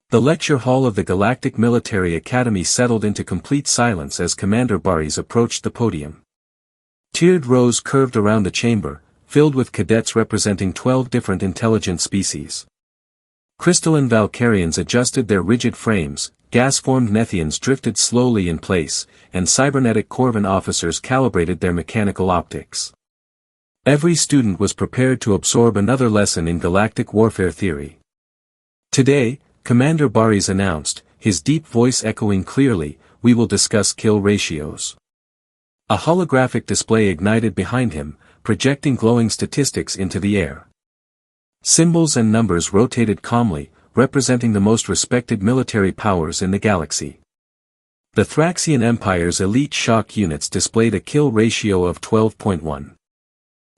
The lecture hall of the Galactic Military Academy settled into complete silence as Commander Baris approached the podium. Tiered rows curved around the chamber, filled with cadets representing 12 different intelligent species. Crystalline Valkyrians adjusted their rigid frames, gas-formed Nethians drifted slowly in place, and cybernetic Corvan officers calibrated their mechanical optics. Every student was prepared to absorb another lesson in galactic warfare theory. Today, Commander Baris announced, his deep voice echoing clearly, "We will discuss kill ratios." A holographic display ignited behind him, projecting glowing statistics into the air. Symbols and numbers rotated calmly, representing the most respected military powers in the galaxy. The Thraxian Empire's elite shock units displayed a kill ratio of 12.1.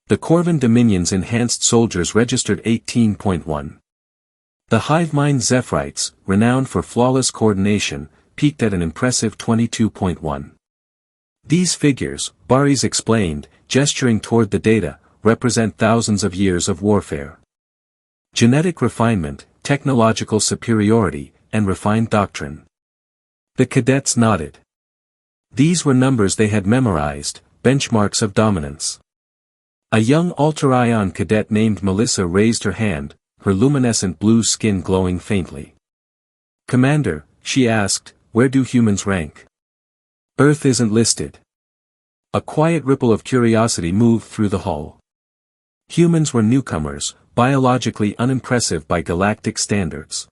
The Corvan Dominion's enhanced soldiers registered 18.1. The Hivemind Zephyrites, renowned for flawless coordination, peaked at an impressive 22.1. These figures, Baris explained, gesturing toward the data, represent thousands of years of warfare. Genetic refinement, technological superiority, and refined doctrine. The cadets nodded. These were numbers they had memorized, benchmarks of dominance. A young Alter-Ion cadet named Melissa raised her hand, her luminescent blue skin glowing faintly. "Commander," she asked, "where do humans rank?" "Earth isn't listed." A quiet ripple of curiosity moved through the hall. Humans were newcomers, biologically unimpressive by galactic standards.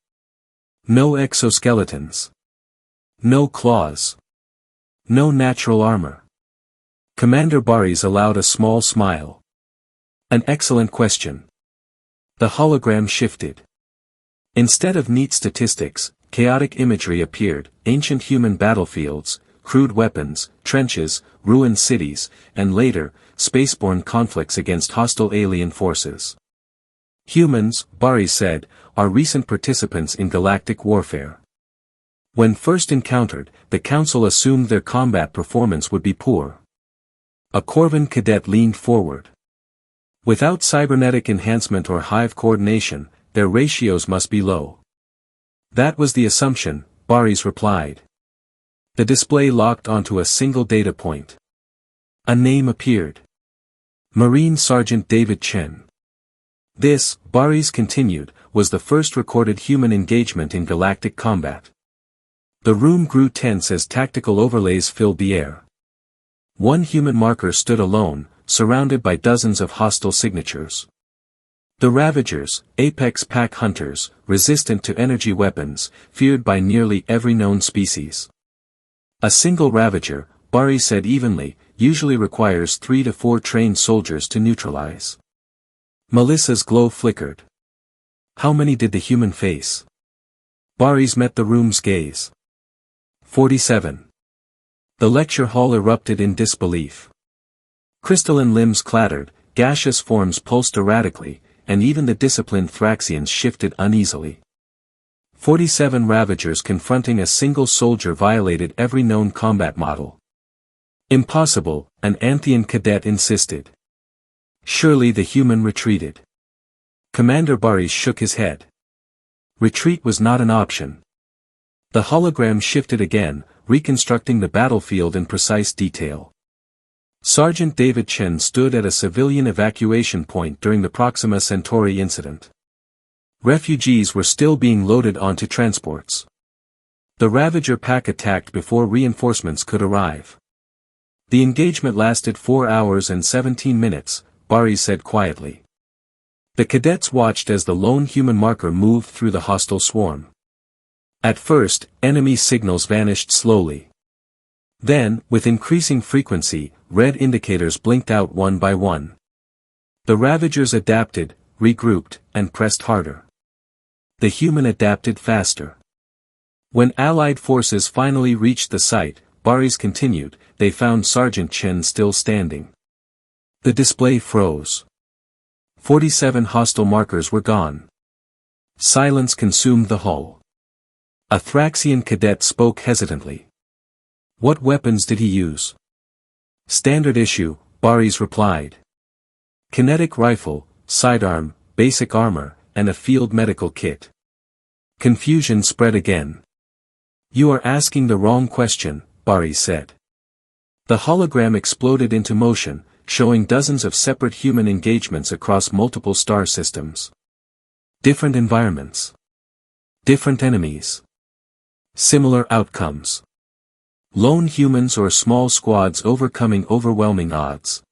No exoskeletons. No claws. No natural armor. Commander Baris allowed a small smile. "An excellent question." The hologram shifted. Instead of neat statistics, chaotic imagery appeared, ancient human battlefields, crude weapons, trenches, ruined cities, and later, spaceborne conflicts against hostile alien forces. Humans, Baris said, are recent participants in galactic warfare. When first encountered, the Council assumed their combat performance would be poor. A Corvan cadet leaned forward. Without cybernetic enhancement or hive coordination, their ratios must be low. That was the assumption, Baris replied. The display locked onto a single data point. A name appeared. Marine Sergeant David Chen. This, Baris continued, was the first recorded human engagement in galactic combat. The room grew tense as tactical overlays filled the air. One human marker stood alone, surrounded by dozens of hostile signatures. The Ravagers, apex pack hunters, resistant to energy weapons, feared by nearly every known species. A single Ravager, Baris said evenly, usually requires 3 to 4 trained soldiers to neutralize. Melissa's glow flickered. How many did the human face? Baris met the room's gaze. 47. The lecture hall erupted in disbelief. Crystalline limbs clattered, gaseous forms pulsed erratically, and even the disciplined Thraxians shifted uneasily. 47 Ravagers confronting a single soldier violated every known combat model. Impossible, an Anthian cadet insisted. Surely the human retreated. Commander Baris shook his head. Retreat was not an option. The hologram shifted again, reconstructing the battlefield in precise detail. Sergeant David Chen stood at a civilian evacuation point during the Proxima Centauri incident. Refugees were still being loaded onto transports. The Ravager pack attacked before reinforcements could arrive. The engagement lasted 4 hours and 17 minutes, Baris said quietly. The cadets watched as the lone human marker moved through the hostile swarm. At first, enemy signals vanished slowly. Then, with increasing frequency, red indicators blinked out one by one. The Ravagers adapted, regrouped, and pressed harder. The human adapted faster. When Allied forces finally reached the site, Baris continued, they found Sergeant Chen still standing. The display froze. 47 hostile markers were gone. Silence consumed the hull. A Thraxian cadet spoke hesitantly. What weapons did he use? Standard issue, Baris replied. Kinetic rifle, sidearm, basic armor, and a field medical kit. Confusion spread again. "You are asking the wrong question," Bari said. The hologram exploded into motion, showing dozens of separate human engagements across multiple star systems. Different environments. Different enemies. Similar outcomes. Lone humans or small squads overcoming overwhelming odds.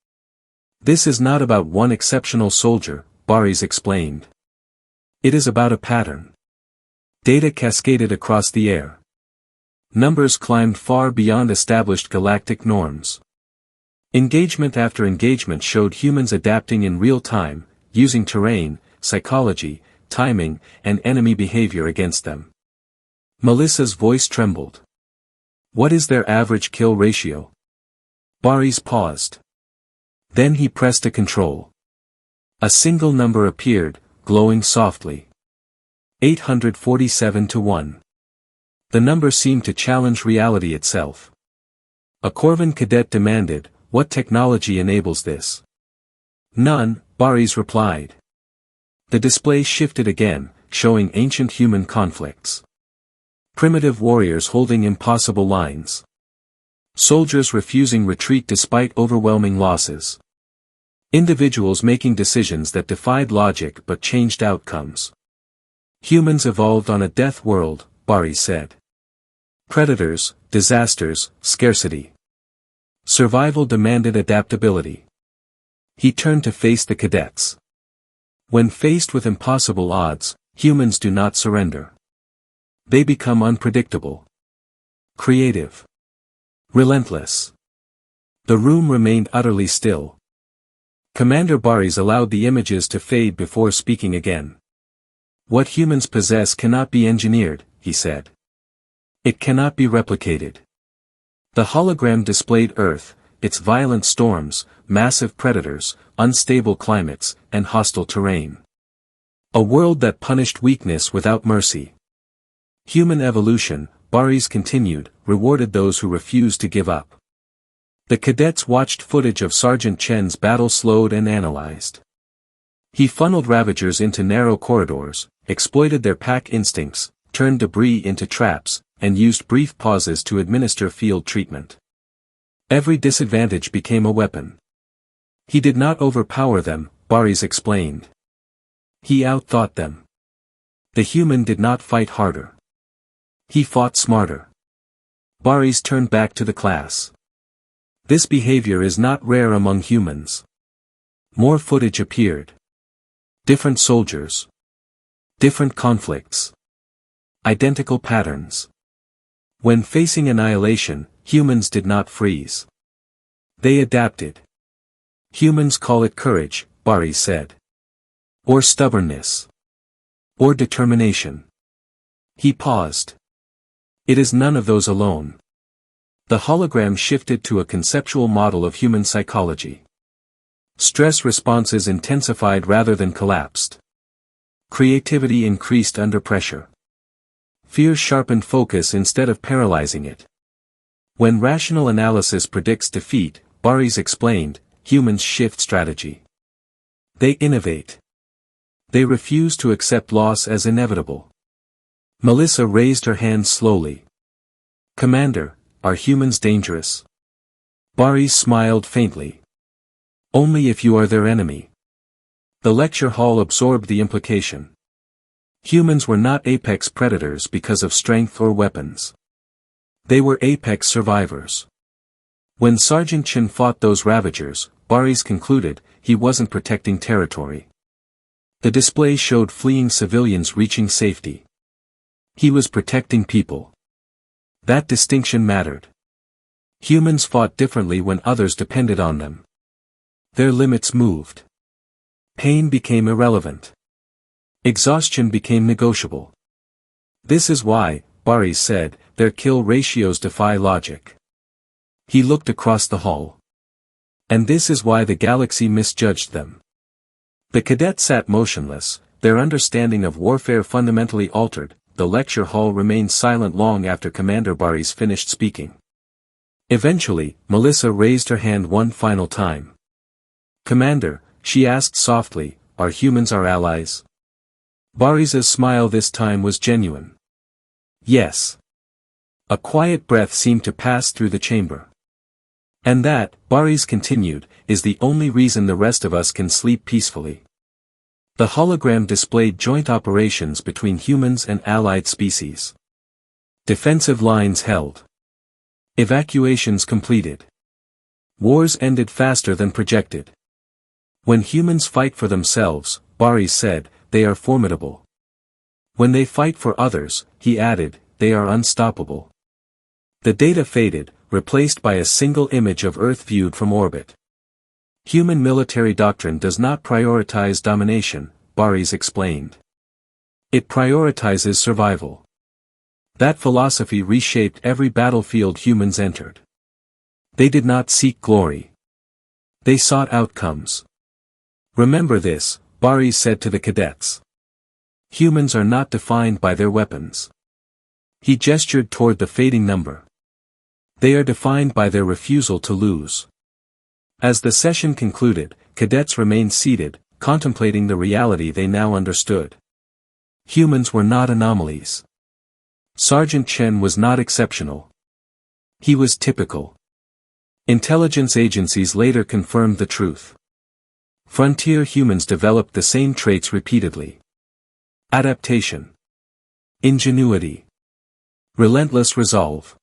"This is not about one exceptional soldier," Baris explained. "It is about a pattern." Data cascaded across the air. Numbers climbed far beyond established galactic norms. Engagement after engagement showed humans adapting in real time, using terrain, psychology, timing, and enemy behavior against them. Melissa's voice trembled. "What is their average kill ratio?" Baris paused. Then he pressed a control. A single number appeared, glowing softly. 847 to 1. The number seemed to challenge reality itself. A Corvan cadet demanded, "What technology enables this?" "None," Baris replied. The display shifted again, showing ancient human conflicts. Primitive warriors holding impossible lines. Soldiers refusing retreat despite overwhelming losses. Individuals making decisions that defied logic but changed outcomes. "Humans evolved on a death world," Baris said. "Predators, disasters, scarcity. Survival demanded adaptability." He turned to face the cadets. "When faced with impossible odds, humans do not surrender. They become unpredictable. Creative. Relentless." The room remained utterly still. Commander Baris allowed the images to fade before speaking again. "What humans possess cannot be engineered," he said. "It cannot be replicated." The hologram displayed Earth, its violent storms, massive predators, unstable climates, and hostile terrain. A world that punished weakness without mercy. Human evolution, Baris continued, rewarded those who refused to give up. The cadets watched footage of Sergeant Chen's battle slowed and analyzed. He funneled Ravagers into narrow corridors, exploited their pack instincts, turned debris into traps, and used brief pauses to administer field treatment. Every disadvantage became a weapon. He did not overpower them, Baris explained. He outthought them. The human did not fight harder. He fought smarter. Baris turned back to the class. "This behavior is not rare among humans." More footage appeared. Different soldiers. Different conflicts. Identical patterns. When facing annihilation, humans did not freeze. They adapted. "Humans call it courage," Baris said. "Or stubbornness. Or determination." He paused. "It is none of those alone." The hologram shifted to a conceptual model of human psychology. Stress responses intensified rather than collapsed. Creativity increased under pressure. Fear sharpened focus instead of paralyzing it. When rational analysis predicts defeat, Baris explained, humans shift strategy. They innovate. They refuse to accept loss as inevitable. Melissa raised her hand slowly. "Commander, are humans dangerous?" Baris smiled faintly. "Only if you are their enemy." The lecture hall absorbed the implication. Humans were not apex predators because of strength or weapons. They were apex survivors. When Sergeant Chen fought those Ravagers, Baris concluded, he wasn't protecting territory. The display showed fleeing civilians reaching safety. He was protecting people. That distinction mattered. Humans fought differently when others depended on them. Their limits moved. Pain became irrelevant. Exhaustion became negotiable. "This is why," Baris said, "their kill ratios defy logic." He looked across the hall. "And this is why the galaxy misjudged them." The cadets sat motionless, their understanding of warfare fundamentally altered. The lecture hall remained silent long after Commander Baris finished speaking. Eventually, Melissa raised her hand one final time. "Commander," she asked softly, "are humans our allies?" Barisa's smile this time was genuine. Yes. A quiet breath seemed to pass through the chamber. And that, Baris continued, is the only reason the rest of us can sleep peacefully. The hologram displayed joint operations between humans and allied species. Defensive lines held. Evacuations completed. Wars ended faster than projected. When humans fight for themselves, Baris said, they are formidable. When they fight for others, he added, they are unstoppable. The data faded, replaced by a single image of Earth viewed from orbit. Human military doctrine does not prioritize domination, Baris explained. It prioritizes survival. That philosophy reshaped every battlefield humans entered. They did not seek glory. They sought outcomes. Remember this, Baris said to the cadets. Humans are not defined by their weapons. He gestured toward the fading number. They are defined by their refusal to lose. As the session concluded, cadets remained seated, contemplating the reality they now understood. Humans were not anomalies. Sergeant Chen was not exceptional. He was typical. Intelligence agencies later confirmed the truth. Frontier humans developed the same traits repeatedly. Adaptation. Ingenuity. Relentless resolve.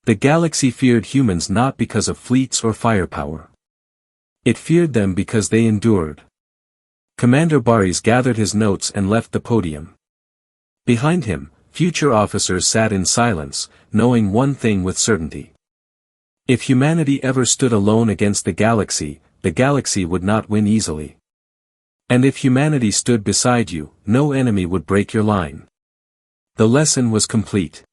The galaxy feared humans not because of fleets or firepower. It feared them because they endured. Commander Baris gathered his notes and left the podium. Behind him, future officers sat in silence, knowing one thing with certainty. If humanity ever stood alone against the galaxy would not win easily. And if humanity stood beside you, no enemy would break your line. The lesson was complete.